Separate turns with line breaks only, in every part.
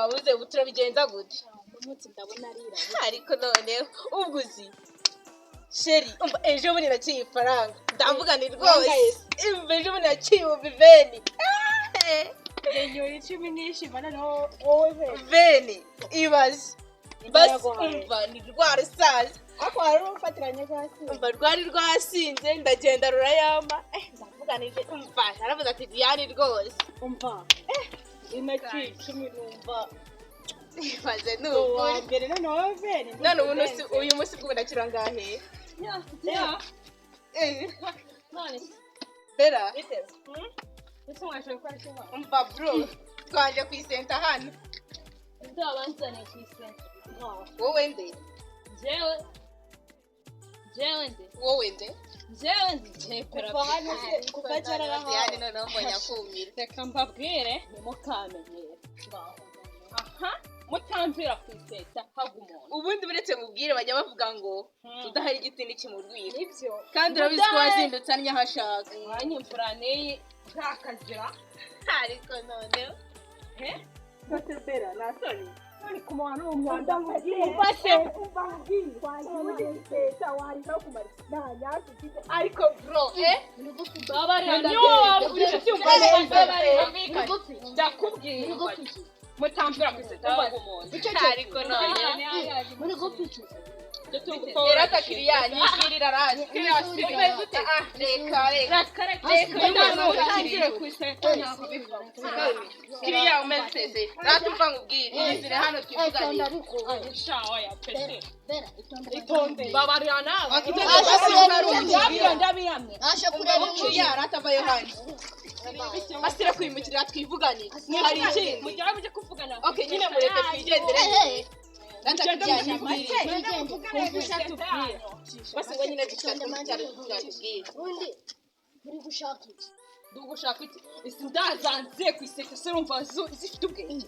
wabuze ubutura bigenza gute
umunsi ndabona arira
ariko none ubuzi sheri umva ejo bundi naciye ifaranga ndavuga ni rwose ejo bundi naciye ubiveni
yenyoye 10 nishimana no wowe
veni ibaze basi umva ni rwa rusaza
ako hari ufatiranye hasi
umva rwari rwasinze ndagenda rurayama ndavuga ni umva naravuze ati Diane rwose
umva inaki 10 numva
ibaze nuko
wa mbere none veni
none uyu munsi bwo ndakira ngahe
ya
none bera
ese mwashoye kwa cyo
umva bro twaje kwisenta hano
ndabanzane kwisenta
wowe nde wowe nde
jepera kuva cyarara
yani none mbonye akumira
reka mbabwire nimukamenyere aha mutamvira kwiseta hagumuntu
ubundi buretse mubwire bajya bavuga ngo udahari igiti n'ikimurwira
nibyo
kandi urabizi ko wazindutse anya hashaka
mwanyimfura neyi ntakazira
ariko none
Kotebera nasoni nani kumwana umwanda ubase ubangiri twanje tawari no kumara nanya kufite
ariko bro
babari nyo uri cyumba babari ndakubwira mutamvira kwiseta umuntu
ariko none
muri gupiki
era takiriya nyigirira rani umeze reka
utangire kwiseta
kiriya umeze ratumva ngubwire izire hano twivuganye
shawa ya pete
bera
itonde babariana ndabiyamye
asha kureba
kiriya ratavayo hano asira kwimukira twivuganye hari ikindi
mujya mujye kuvugana
okay nyine mureke twigendere basi ngo nyine dukatubwire
undi muri gushaka iki
dugushaka iki isi ndazanze kwiseka se urumva zifite ubwenge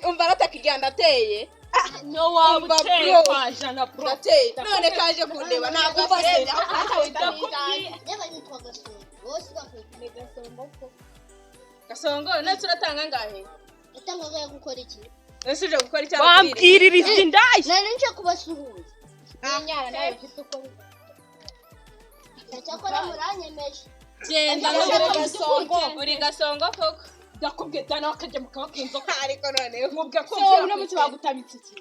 umva ratakirya ndateye
no wabuteye kwajana bro
ndateye none kaje kundeba ntabwo basende
yaba yitwa gasongo bose bakwita gasongo ko
gasongo none turatanga ngahe
itangaga yo gukora iki
nese uje gukora icyaha
wambwirira isi ndayi
nane nje kubasuhuza inyara nayo mfite uko cyakora muranyemeje
genda gasongo uri gasongo koko
ndakubwiye dana wakajya mukabakinzo
ariko none
mubwe ko
uno muti bagutamitse iki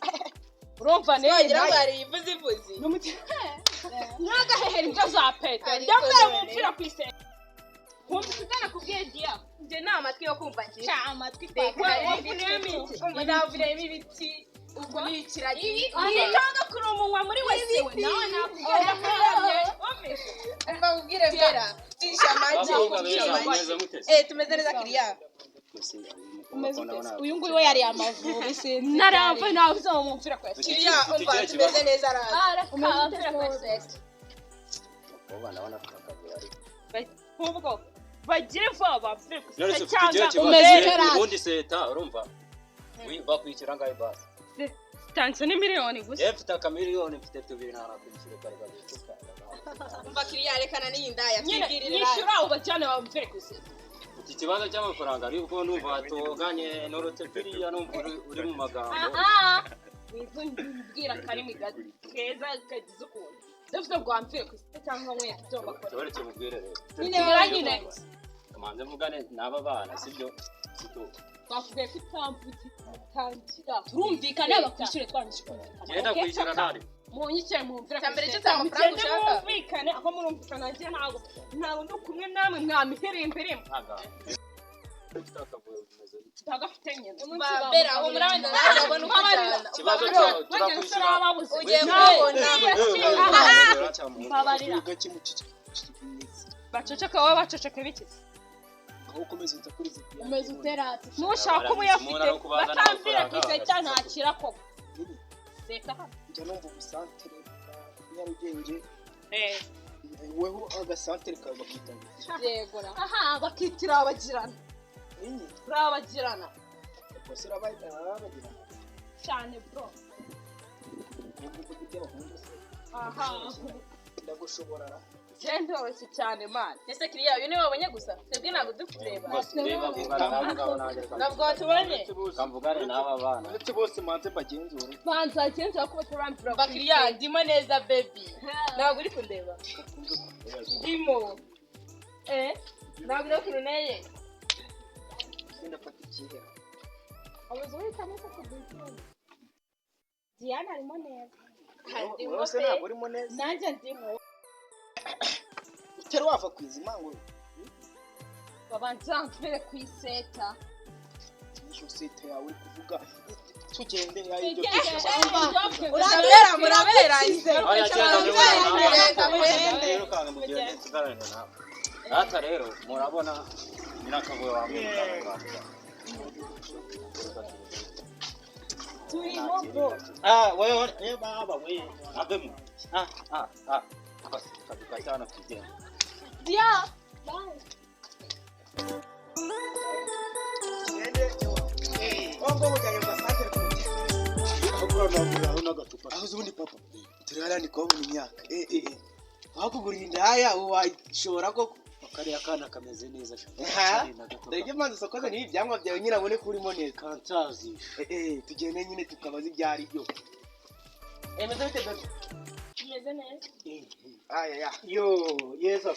urumva ne
wagira ngo ari ivuzivuzi
n'umuti nagahehera ibyo za pete ndambaye mupfira kwise kumvikana kubwiye dia
nje nta matwi yo kumva nje
cha amatwi
navuremo ibiti ubwo n'ikiragi
yitanga kuri umunwa muri wese we nawe nakugenda kurabye
umva ubwire mbera tisha amagi tumeze neza kiriya
uyu nguyu we yari amavubi se naramva nawe uzamumfira kwese
kiriya umva tumeze neza ara
umumfira kwese ubwo bagire vuba bapfe
cyangwa ubundi seta urumva bakwikira ngaho basi
tanse ni miliyoni gusa
mfite akamiliyoni mfite 2 ntarakwishyura kare gacuka
umva kiriya rekana ni Indaya twibwirira
yishyura ubajyane bamfire kwese
iki kibazo cy'amafaranga ariko numva tuganye norote kiriya numva uri mu magambo
wibwira kari migati keza kagize ukuntu dafite ngo wamfire kwese cyangwa mwe tutomba kora
tubareke mubwire
nyine
kamanze mvugane n'aba bana sibyo sito
twavuye ko itamvuti tangira turumvikana bakwishyure twanyishikana
genda kwishyura ntari
munyicye mumvira
cyambere cyo amafaranga ushaka
mumvikane aho murumvikana nje ntago ndo kumwe namwe mwamihere imbere
ntaga
tagafite nyine
bera umuranda abona uko cyana
kibazo cyo turakwishyura
ugiye kubona
babarira baceceka wowe baceceka bikize
ukomeza utakuri zipi
umeze uterate
nushaka umuyafite batambira kwiseta ntakira koko seta
njya numva ubusantere Nyarugenge weho agasantere kawe bakita
yego aha bakitira abagirana urabagirana
bose urabagirana
cyane bro
ubwo kujya bahunze se
aha
ndagushobora
Genda wese cyane man.
Ese kiriya uyu ni wabonye gusa. Twebwe ntabwo dukureba.
reba vugana nawe
Ntabwo watubonye.
kamvugane n'aba bana
ndetse bose manze mbagenzure
Banza kenshi kuba turampira.
Bakiriya ndimo neza baby. Ntabwo uri kundeba. Ndimo. Ntabwo uri kuneye.
sindafata ikihe
Abazo witamo ko kubikira. Diana arimo neza.
Ndimo
wose
pe.
ntabwo urimo neza
Nanjye ndimo.
utari wava ku izima ngo
Babanza mpere kwiseta.
iyo sete yawe uri kuvuga tugende yayo ibyo
Murabera.
aya cyane rero kanga mugende tugarane nawe ata rero murabona nyirakavuye wamwira
Turimo bro.
wewe baba we abemu kaduka cyane tugende
Dia.
tugende ngo mujyanye mu santere kujya
ahubwo nagura n'agatupa
aho ubundi papa turara ni kwa buri myaka wakugurira indaya washobora ko
kariya kana kameze neza
dore manzi sokoze ni ibyangwa byawe nyine abone ko urimo neza
kantazi
tugende nyine tukabaza ibyari byo emeze bite dore
Tumeze neza.
aya
yo yeza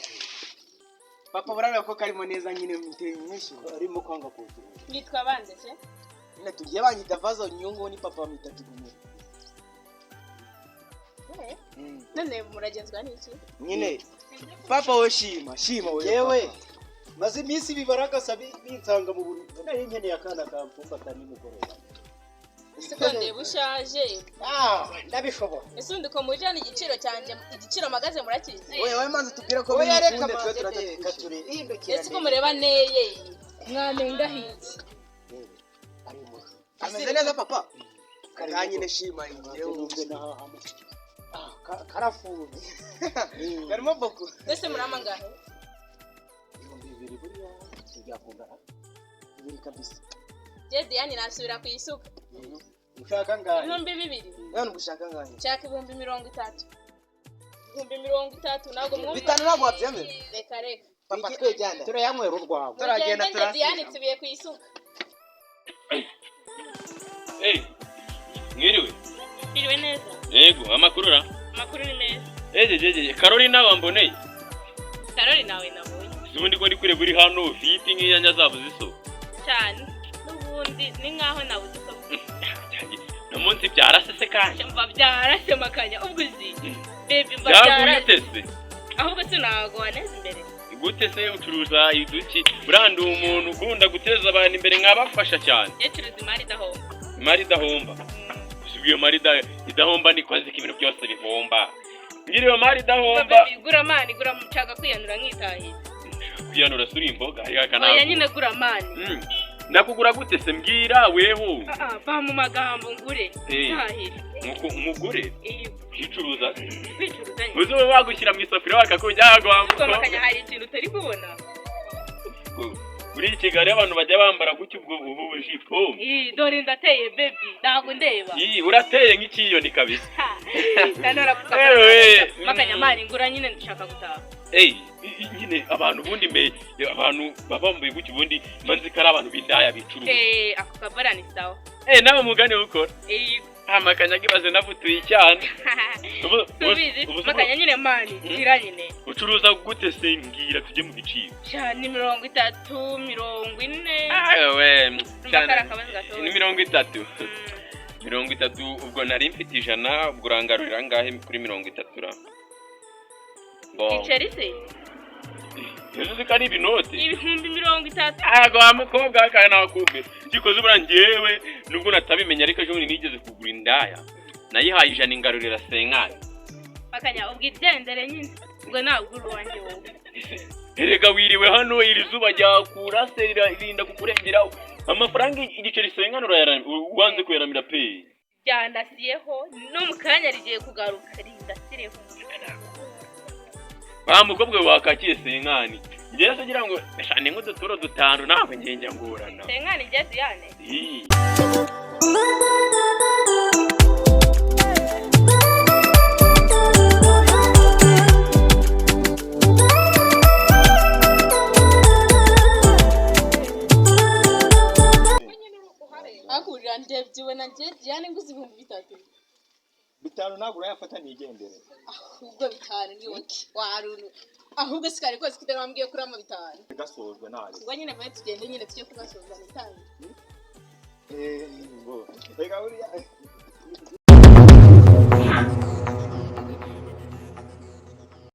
papa burara ko karimo neza nyine muteye mwinshi
arimo kwanga kuvura
Nitwa bande se?
nyine tugiye banyita vazo nyungu ni papa bamwita tugumura
None muragenzwa n'iki?
nyine papa we shima we
yewe maze iminsi bibaragasa binsanga mu buri nari nkeneye akana kamfumba nimugoroba
Ese ko ndeba ushaje.
ndabishobora
Ese undi ko mujyana igiciro cyanjye igiciro magaze murakizi?
we manzi tubwire ko
oya reka
bikunde
manze
twe
reka turi
Ese ko mureba neye. Mwamenga hiki.
ameze neza papa kanyine shima
yewe nahahamwe
karafunze karimo boko
Ese murama ngahe?
ibiri buriya tujyakundana
biri kabisa
Je Diane nasubira ku isuka.
ushaka ngahe
2,000.
none gushaka nganye
Cyaka 30,000. 30,000 ntabwo mwumva.
bitanu ntabwo wabyemera
Reka.
papa twejyana
turayanywera urwawe
turagenda
Turagenda Diane tubiye ku isuka.
Mwiriwe.
Iriwe neza.
Yego, amakuru ra?
Amakuru ni meza.
Jeje, Carolina wamboneye.
Karoli nawe nabonye.
Ubundi ko ndi kureba uri hano ufite nk'inyanya zabo ziso.
Cyane. N'ubundi ni nkaho nabuze ko.
No munsi byarasese kanje.
Mva byarase makanya ubwo uzi. Baby mva byarase.
Yagutese.
Ahubwo tunago waneze imbere.
Gute se ucuruza iduki? Burandi umuntu ukunda guteza abantu imbere nkabafasha cyane.
Yecuruza imari dahomba.
Imari dahomba. Iyo mari idahomba ni kwazi ko ibintu byose bihomba. Ngiriyo mari dahomba.
Gura mani gura mucaga kwiyanura nkitahiye.
Kwiyanura suri imboga ariko kana.
Oya nyine gura mani.
Nakugura gute se mbwira weho?
Ba mu magambo ngure. Tahire.
Umugure? Yicuruza.
Bicuruza.
Uzo bagushyira mu isafuriya bakakujyago
Ko makanya hari ikintu utari kubona.
Muri Kigali abantu bajya bambara guki ubwo bujipo.
Dore ndateye baby ntago ndeba.
Urateye nk'ikiyoni kabisa.
Kanora kuka. Makanya mani ngura nyine ndashaka gutaha.
Nyine abantu bundi abantu babambaye guki bundi manzi kari abantu b'indaya bicuruza.
Ako kabara ni sawa.
Nawe mugane ukora. Makanyaga ibaze navutuye cyane.
Tubizi makanya nyine mani gira nyine.
Ucuruza gute se mbwira tujye mu biciro.
Cyane 30 40.
Awe
cyane ni
30. 30 ubwo nari mfite 100 ubwo urangarurira ngahe kuri 30 ra.
Iceri se?
Yesu kari ibinoti.
Ibihumbi 30.
Ago amukobwa akana nakumbe. Gikoze burangiyewe nubwo natabimenya ariko ejo nigeze kugura indaya. Nayihaye 100 ingarurira senkari.
Makanya ubwigendere nyine. Ubwo naguru wanje wowe.
Erega wiriwe hano iri zuba rya kurasera irinda kukurengeraho. Amafaranga igiceri senkari uwanze kuyaramira pe.
Byandasiyeho no mukanya rigiye kugaruka rindasireho.
Mukobwa wakakiye senkani. Njye se gira ngo nshane nk'uduturo 5 nawe ngenge ngorana.
Senkani ngeze yane. ubona nje Diane nguzi 3,000
bitanu ntabwo urayafata nigendere
ahubwo bitanu ni woki warunu ahubwo sikari kose kitari wambwiye kuri ama bitanu
gasojwe nari
ubwo nyine vaye tugende nyine tujye kugasozana itanu
ngo rega uriya